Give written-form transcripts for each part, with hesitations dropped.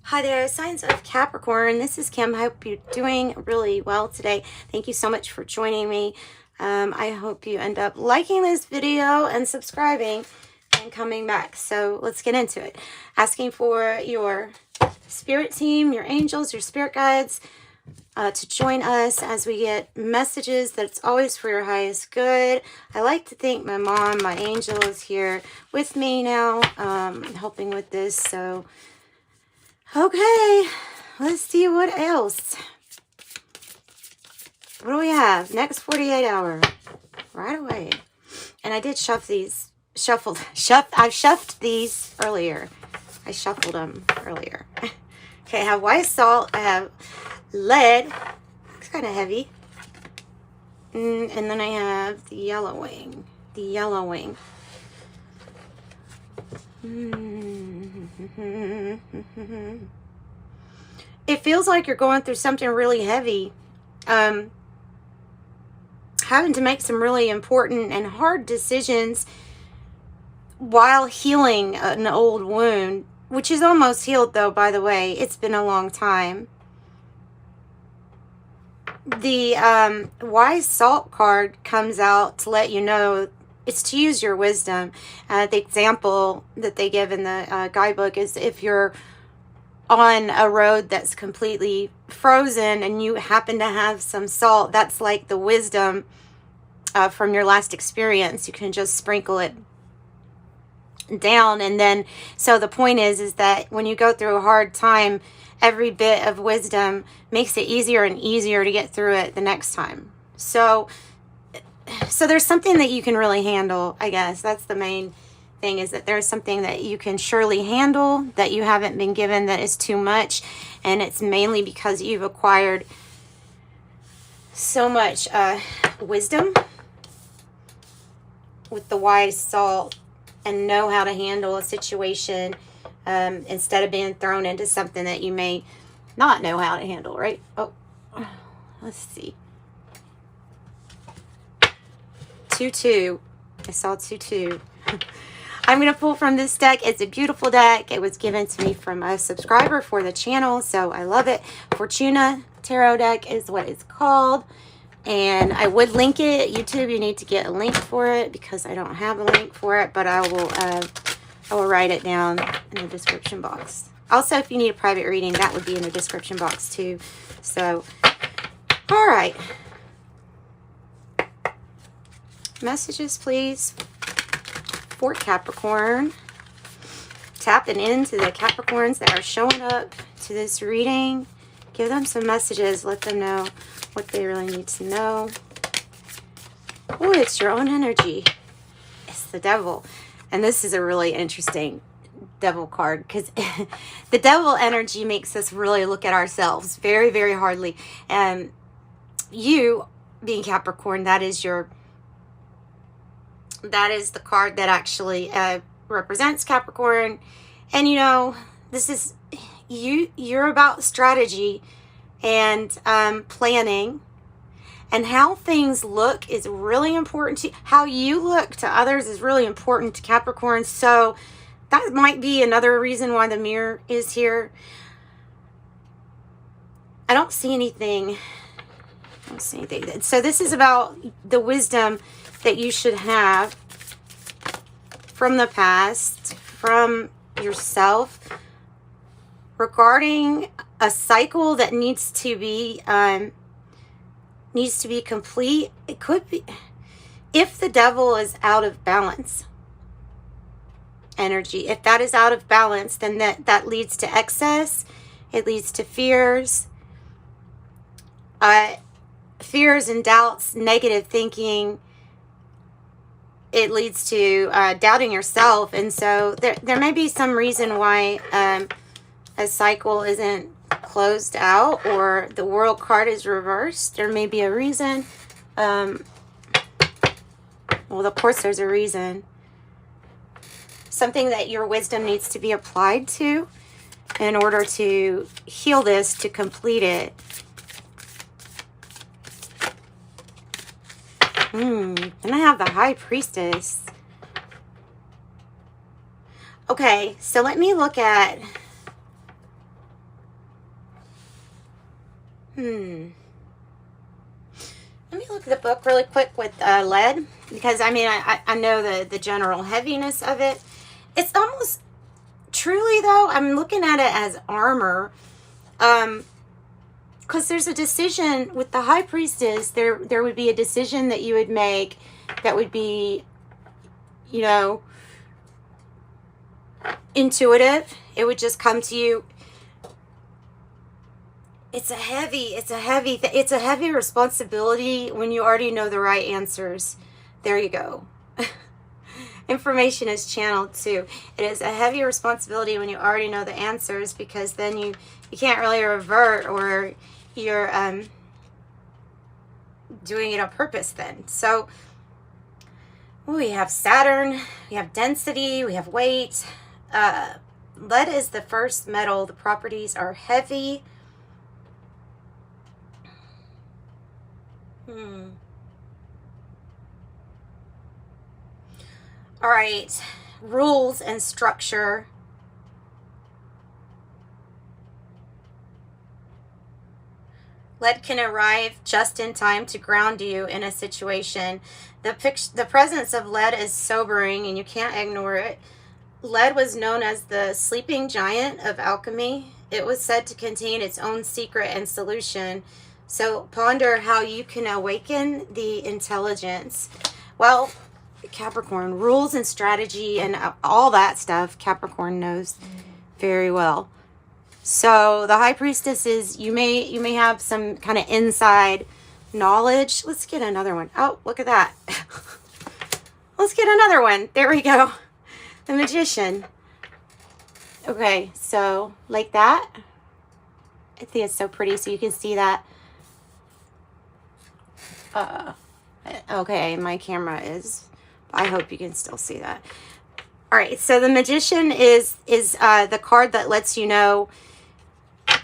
Hi there, signs of Capricorn. This is Kim. I hope you're doing really well today. Thank you so much for joining me. I hope you end up liking this video and subscribing and coming back. So let's get into it. Asking for your spirit team, your angels, your spirit guides to join us as we get messages that it's always for your highest good. I like to think my mom, my angel, is here with me now, helping with this. So okay, let's see what else. What do we have? Next 48 hour. Right away. And I did I've shuffled these earlier. I shuffled them earlier. Okay, I have white salt. I have lead. It's kind of heavy. And then I have the yellowing. The yellowing. It feels like you're going through something really heavy, having to make some really important and hard decisions while healing an old wound, which is almost healed though, by the way. It's been a long time. The wise salt card comes out to let you know it's to use your wisdom. The example that they give in the guidebook is if you're on a road that's completely frozen and you happen to have some salt, that's like the wisdom from your last experience. You can just sprinkle it down. And then, so the point is that when you go through a hard time, every bit of wisdom makes it easier and easier to get through it the next time. So there's something that you can really handle, I guess. That's the main thing, is that there's something that you can surely handle that you haven't been given that is too much. And it's mainly because you've acquired so much wisdom with the wise salt and know how to handle a situation instead of being thrown into something that you may not know how to handle, right? Oh, let's see. 2-2. I saw 2-2. I'm going to pull from this deck. It's a beautiful deck. It was given to me from a subscriber for the channel, so I love it. Fortuna Tarot deck is what it's called. And I would link it. YouTube, you need to get a link for it because I don't have a link for it, but I will write it down in the description box. Also, if you need a private reading, that would be in the description box too. So, all right. Messages, please, for Capricorn. Tapping into the Capricorns that are showing up to this reading. Give them some messages. Let them know what they really need to know. Oh, it's your own energy. It's the devil. And this is a really interesting devil card because the devil energy makes us really look at ourselves very, very hardly. And you, being Capricorn, that is the card that actually represents Capricorn. And you know, this is you're about strategy and planning, and how things look is really important to how you look to others is really important to Capricorn. So that might be another reason why the mirror is here. I don't see anything. So this is about the wisdom that you should have from the past, from yourself, regarding a cycle that needs to be complete. It could be if the devil is out of balance energy. If that is out of balance, then that leads to excess. It leads to fears. Fears and doubts, negative thinking. It leads to doubting yourself. And so there may be some reason why a cycle isn't closed out, or the world card is reversed. There may be a reason. Well, of course there's a reason. Something that your wisdom needs to be applied to in order to heal this, to complete it. Then I have the High Priestess. Okay, so let me look at Let me look at the book really quick with lead, because I mean, I know the general heaviness of it. It's almost, truly though, I'm looking at it as armor. Because there's a decision with the High Priestess, there would be a decision that you would make that would be, you know, intuitive. It would just come to you. It's a heavy responsibility when you already know the right answers. There you go. Information is channeled too. It is a heavy responsibility when you already know the answers, because then you can't really revert, or you're doing it on purpose then. So we have Saturn, we have density, we have weight. Lead is the first metal. The properties are heavy. All right, rules and structure. Lead can arrive just in time to ground you in a situation. The presence of lead is sobering, and you can't ignore it. Lead was known as the sleeping giant of alchemy. It was said to contain its own secret and solution. So ponder how you can awaken the intelligence. Well, Capricorn, rules and strategy and all that stuff, Capricorn knows very well. So the High Priestess is, you may have some kind of inside knowledge. Let's get another one. Oh, look at that. Let's get another one. There we go. The Magician. Okay, so like that. I think it's so pretty, so you can see that. Okay, my camera is, I hope you can still see that. All right, so the Magician is the card that lets you know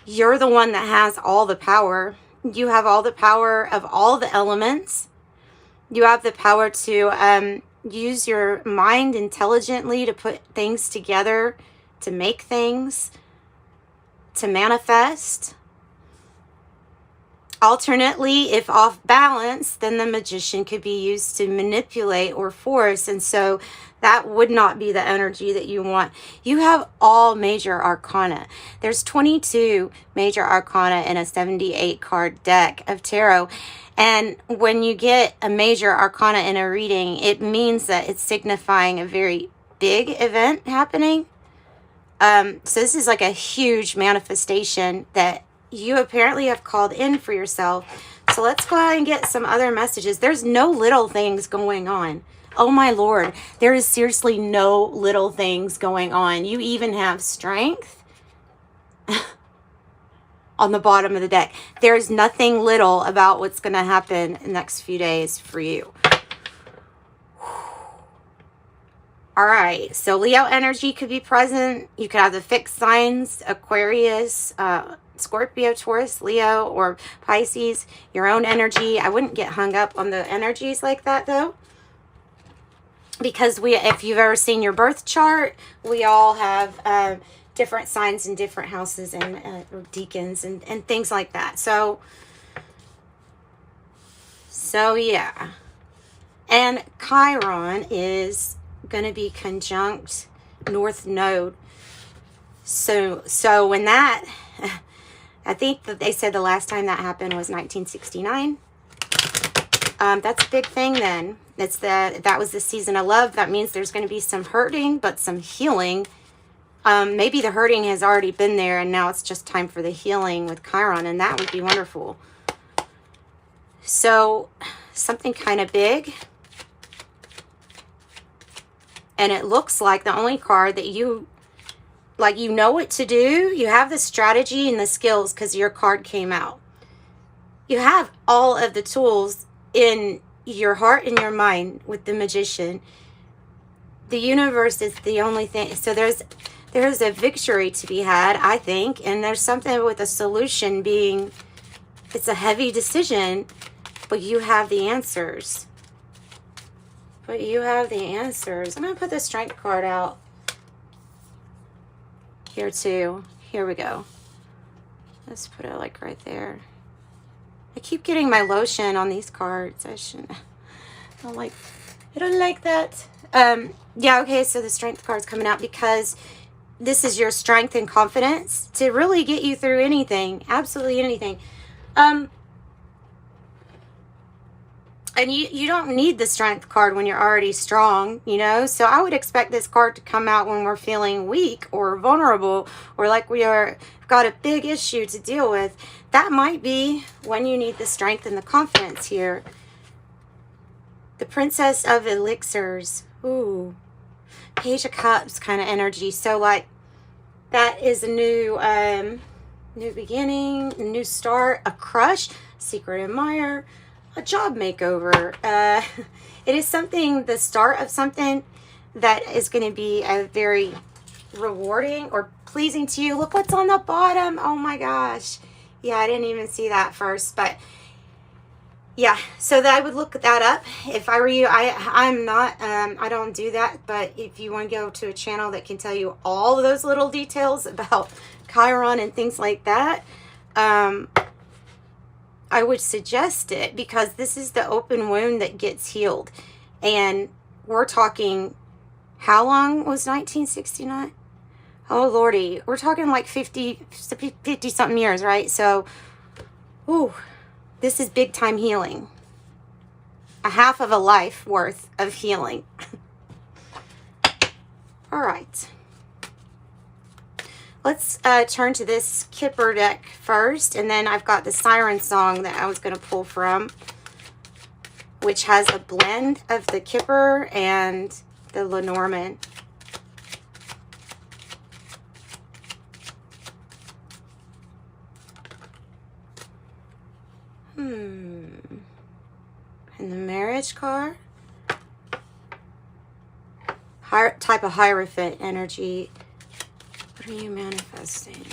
you're the one that has all the power. You have all the power of all the elements. You have the power to use your mind intelligently to put things together, to make things, to manifest. Alternately, if off balance, then the Magician could be used to manipulate or force, and so that would not be the energy that you want. You have all major arcana. There's 22 major arcana in a 78 card deck of tarot, and when you get a major arcana in a reading, it means that it's signifying a very big event happening. So this is like a huge manifestation that you apparently have called in for yourself. So let's go ahead and get some other messages. There's no little things going on. Oh my Lord, there is seriously no little things going on. You even have strength on the bottom of the deck. There's nothing little about what's going to happen in the next few days for you. All right, so Leo energy could be present. You could have the fixed signs, Aquarius, Scorpio, Taurus, Leo, or Pisces, your own energy. I wouldn't get hung up on the energies like that though, because if you've ever seen your birth chart, we all have different signs in different houses and deacons and things like that. So yeah. And Chiron is going to be conjunct North Node. So when that, I think that they said the last time that happened was 1969. That's a big thing then. That was the season of love. That means there's going to be some hurting, but some healing. Maybe the hurting has already been there, and now it's just time for the healing with Chiron, and that would be wonderful. So something kind of big. And it looks like the only card that you know what to do. You have the strategy and the skills because your card came out. You have all of the tools in your heart and your mind with the Magician. The universe is the only thing. So there's a victory to be had, I think. And there's something with a solution being, it's a heavy decision, but you have the answers. I'm going to put the Strength card out here too. Here we go. Let's put it like right there. I keep getting my lotion on these cards. I don't like that. Yeah, okay, so the Strength card's coming out because this is your strength and confidence to really get you through anything, absolutely anything. And you don't need the Strength card when you're already strong, you know? So I would expect this card to come out when we're feeling weak or vulnerable or like got a big issue to deal with. That might be when you need the strength and the confidence here. The Princess of Elixirs. Ooh. Page of Cups kind of energy. So like that is a new beginning, a new start, a crush, secret admirer, a job makeover. It is something, the start of something that is going to be a very rewarding or pleasing to you. Look what's on the bottom. Oh my gosh. Yeah, I didn't even see that first, but yeah, so that I would look that up if I were you. I'm not, I don't do that, but if you want to go to a channel that can tell you all of those little details about Chiron and things like that, I would suggest it, because this is the open wound that gets healed. And we're talking, how long was 1969? Oh, Lordy. We're talking like 50 something years, right? So, ooh, this is big time healing. A half of a life worth of healing. All right. Let's turn to this Kipper deck first, and then I've got the Siren Song that I was going to pull from, which has a blend of the Kipper and the Lenormand. And the Marriage card. Type of Hierophant energy. What are you manifesting?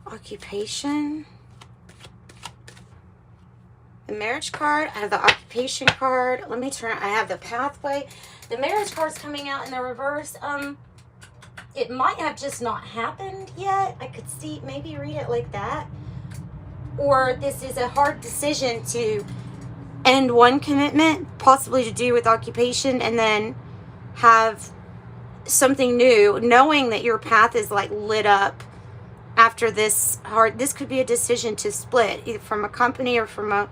Occupation. The Marriage card. I have the Occupation card. Let me turn. I have the Pathway. The Marriage card's coming out in the reverse. It might have just not happened yet. I could see, maybe read it like that. Or this is a hard decision to end one commitment, possibly to do with occupation, and then have something new, knowing that your path is like lit up after this hard. This could be a decision to split, either from a company or from a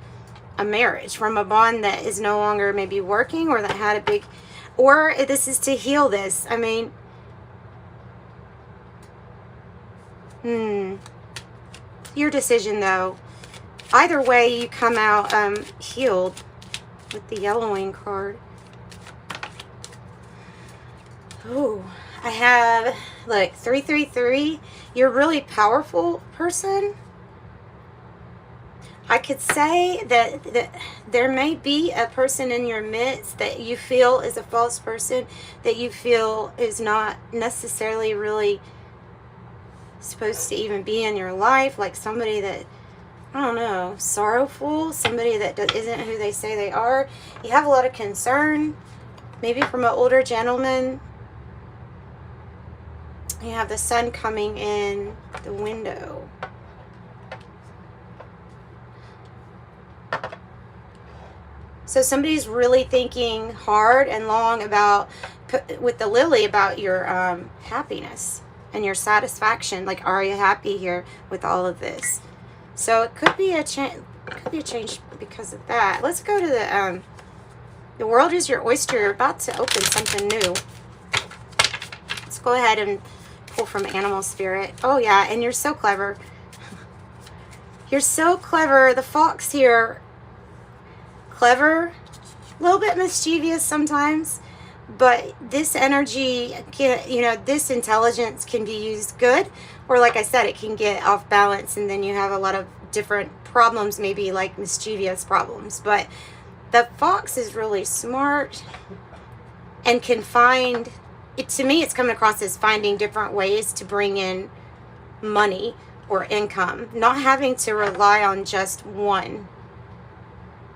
marriage, from a bond that is no longer maybe working, or that had a big, or this is to heal this. I mean, your decision though. Either way, you come out healed with the Yellowing card. Oh, I have like 333. You're a really powerful person. I could say that there may be a person in your midst that you feel is a false person, that you feel is not necessarily really supposed to even be in your life, like somebody that, I don't know, sorrowful, somebody that isn't who they say they are. You have a lot of concern, maybe from an older gentleman. You have the sun coming in the window. So somebody's really thinking hard and long about, with the Lily, about your happiness and your satisfaction. Like, are you happy here with all of this? So it could be a change. Could be a change because of that. Let's go to the world is your oyster. You're about to open something new. Let's go ahead and pull from Animal Spirit. Oh yeah, and you're so clever. You're so clever. The fox here, clever, a little bit mischievous sometimes, but this energy can, you know, this intelligence can be used good, or like I said, it can get off balance, and then you have a lot of different problems, maybe like mischievous problems. But the fox is really smart and can find it. To me, it's coming across as finding different ways to bring in money or income, not having to rely on just one,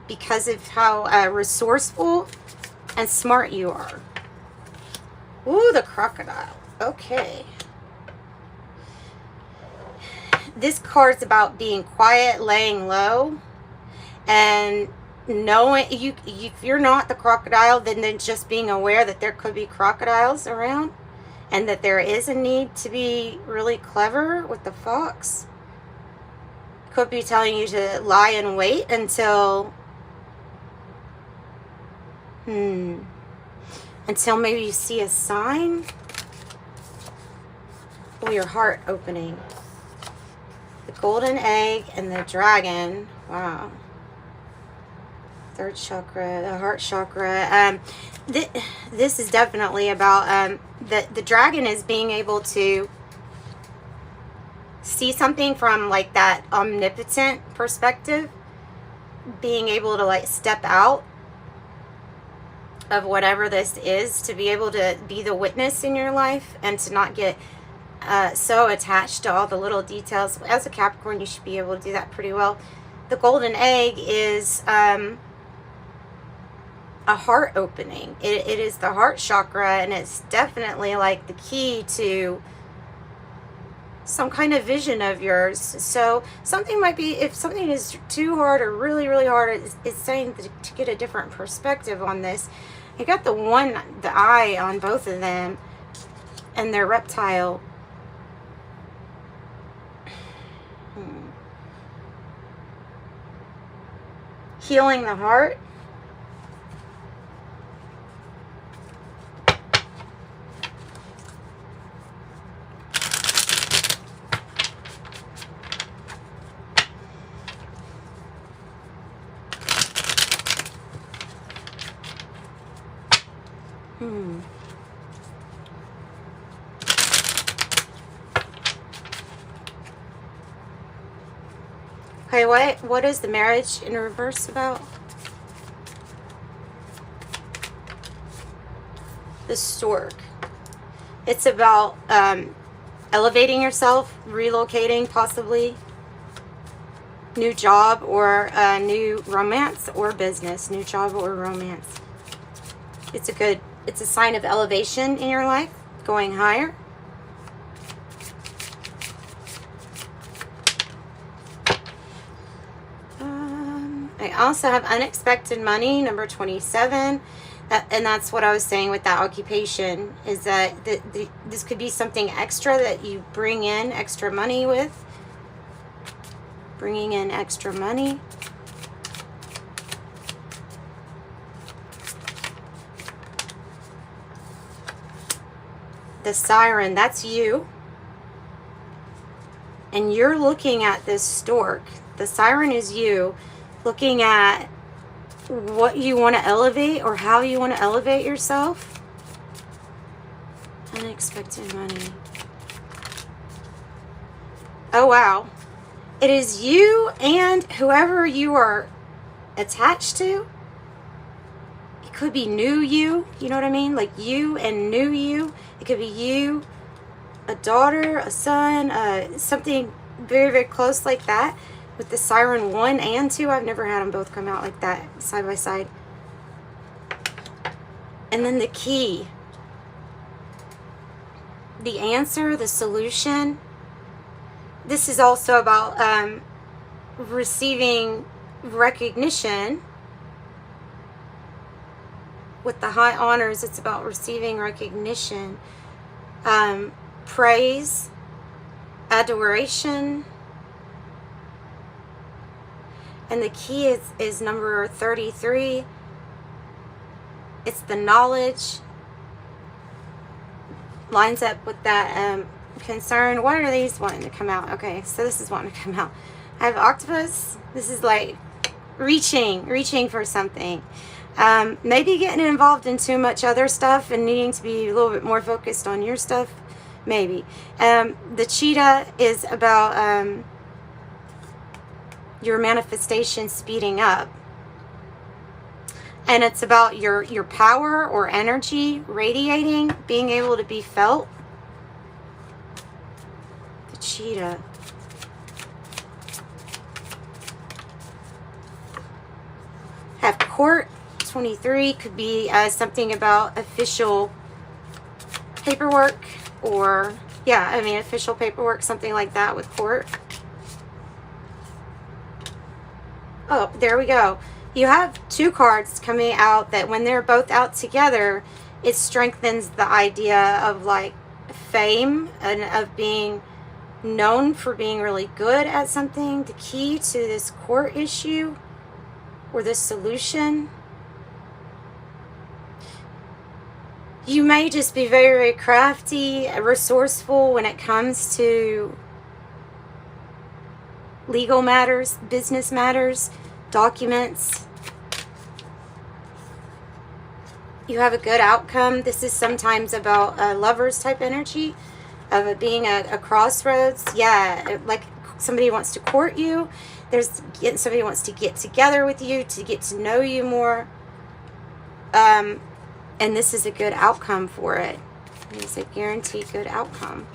because of how resourceful and smart you are. Ooh, the crocodile. Okay. This card's about being quiet, laying low, and knowing if you're not the crocodile, then just being aware that there could be crocodiles around, and that there is a need to be really clever with the fox. Could be telling you to lie in wait until until maybe you see a sign, or your heart opening. The golden egg and the dragon. Wow. Third chakra, the heart chakra. This is definitely about the dragon is being able to see something from like that omnipotent perspective, being able to like step out of whatever this is, to be able to be the witness in your life and to not get so attached to all the little details. As a Capricorn, you should be able to do that pretty well. The golden egg is a heart opening. It is the heart chakra, and it's definitely like the key to some kind of vision of yours. So something might be, if something is too hard or really, really hard, it's saying to get a different perspective on this. You got the eye on both of them, and they're reptile. Healing the heart. Okay, what is the marriage in reverse about? The stork. It's about elevating yourself, relocating possibly, new job or new romance or business, new job or romance. It's a sign of elevation in your life, going higher. I also have unexpected money, number 27. And that's what I was saying with that occupation, is that this could be something extra that you bring in extra money with. Bringing in extra money. The siren, that's you. And you're looking at this stork. The siren is you looking at what you want to elevate or how you want to elevate yourself. Unexpected money. Oh, wow. It is you and whoever you are attached to. It could be new you. You know what I mean? Like you and new you. It could be you, a daughter, a son, something very, very close like that. With the siren 1 and 2, I've never had them both come out like that, side by side. And then the key. The answer, the solution. This is also about receiving recognition. With the high honors, it's about receiving recognition. Praise, adoration. And the key is number 33. It's the knowledge. Lines up with that concern. What are these wanting to come out? Okay, so this is wanting to come out. I have octopus. This is like reaching for something. Maybe getting involved in too much other stuff and needing to be a little bit more focused on your stuff. Maybe. The cheetah is about your manifestation speeding up, and it's about your power or energy radiating, being able to be felt. The cheetah. Have court. 23 could be something about official paperwork, or yeah, I mean official paperwork, something like that with court. Oh, there we go. You have two cards coming out that when they're both out together, it strengthens the idea of like fame and of being known for being really good at something. The key to this court issue or this solution. You may just be very, very crafty, resourceful when it comes to legal matters, business matters, documents. You have a good outcome. This is sometimes about a lover's type energy of it being a crossroads. Yeah, like somebody wants to court you. There's somebody wants to get together with you, to get to know you more. And this is a good outcome for it. It's a guaranteed good outcome.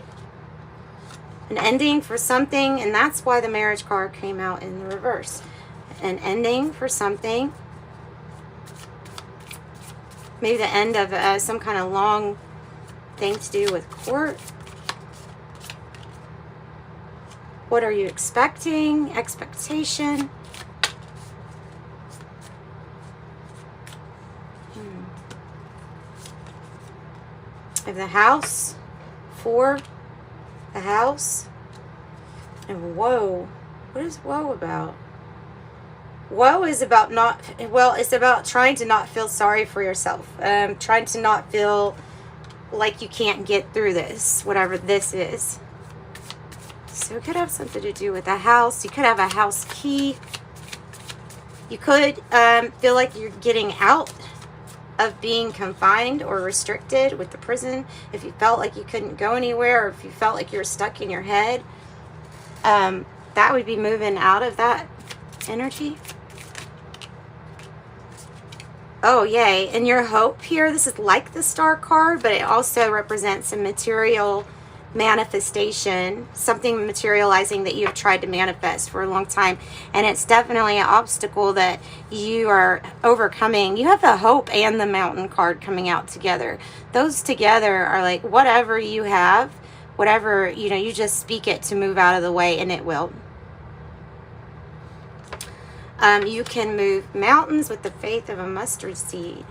An ending for something, and that's why the marriage card came out in the reverse. An ending for something. Maybe the end of some kind of long thing to do with court. What are you expecting? Expectation. Of the house. 4. The house. And woe. What is woe about? Woe is about not, well, it's about trying to not feel sorry for yourself. Trying to not feel like you can't get through this, whatever this is. So it could have something to do with a house. You could have a house key. You could feel like you're getting out of being confined or restricted with the prison. If you felt like you couldn't go anywhere, or if you felt like you were stuck in your head, that would be moving out of that energy. Oh, yay. And your hope here, this is like the Star card, but it also represents a material manifestation, something materializing that you've tried to manifest for a long time. And it's definitely an obstacle that you are overcoming. You have the hope and the mountain card coming out together. Those together are like whatever you have, whatever, you know, you just speak it to move out of the way and it will. You can move mountains with the faith of a mustard seed.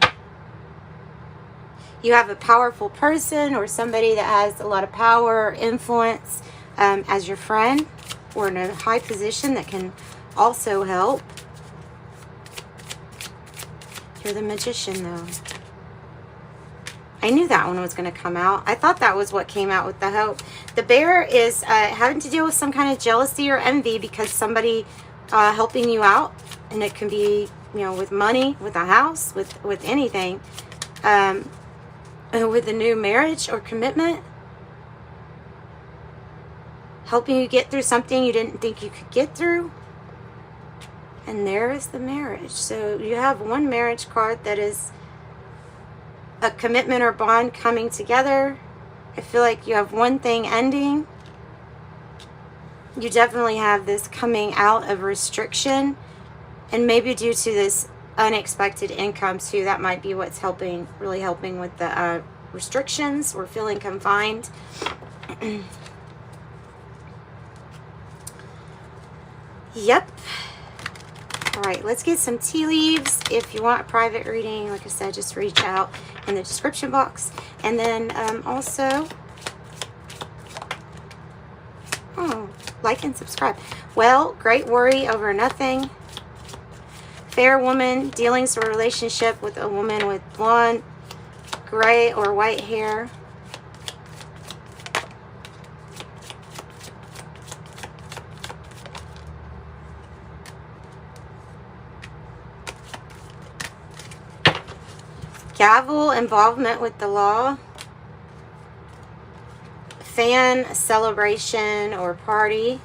You have a powerful person or somebody that has a lot of power or influence as your friend or in a high position that can also help. You're the magician, though. I knew that one was going to come out. I thought that was what came out with the hope. The bear is having to deal with some kind of jealousy or envy because somebody helping you out. And it can be, you know, with money, with a house, with anything. With a new marriage or commitment. Helping you get through something you didn't think you could get through. And there is the marriage. So you have one marriage card that is a commitment or bond coming together. I feel like you have one thing ending. You definitely have this coming out of restriction. And maybe due to this unexpected income too, that might be what's helping, really helping with the restrictions or feeling confined. Yep. All right, let's get some tea leaves. If you want a private reading, like I said, just reach out in the description box. And then also, like and subscribe. Well, great worry over nothing. Fair woman, dealings or relationship with a woman with blonde, gray, or white hair. Gavel, involvement with the law. Fan, celebration or party.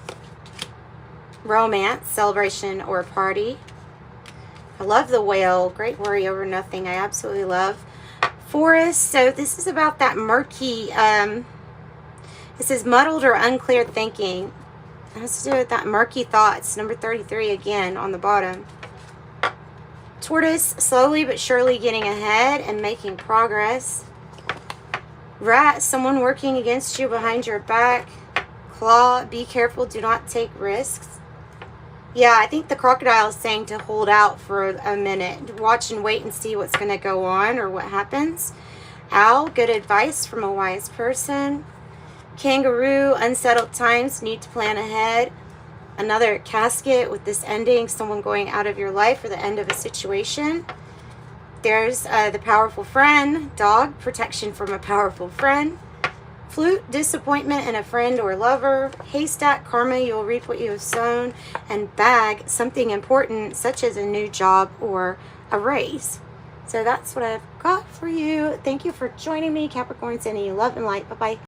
Romance, celebration or party. I love the whale. Great worry over nothing. I absolutely love. Forest. So this is about that murky, it says muddled or unclear thinking. It has to do with that murky thoughts. Number 33 again on the bottom. Tortoise, slowly but surely getting ahead and making progress. Rat, someone working against you behind your back. Claw, be careful, do not take risks. Yeah, I think the crocodile is saying to hold out for a minute. Watch and wait and see what's going to go on or what happens. Owl, good advice from a wise person. Kangaroo, unsettled times, need to plan ahead. Another casket with this ending, someone going out of your life or the end of a situation. There's the powerful friend. Dog, protection from a powerful friend. Flute, disappointment in a friend or lover. Haystack, karma, you'll reap what you have sown. And bag, something important such as a new job or a raise. So that's what I've got for you. Thank you for joining me, Capricorn. Sending you love and light. Bye-bye.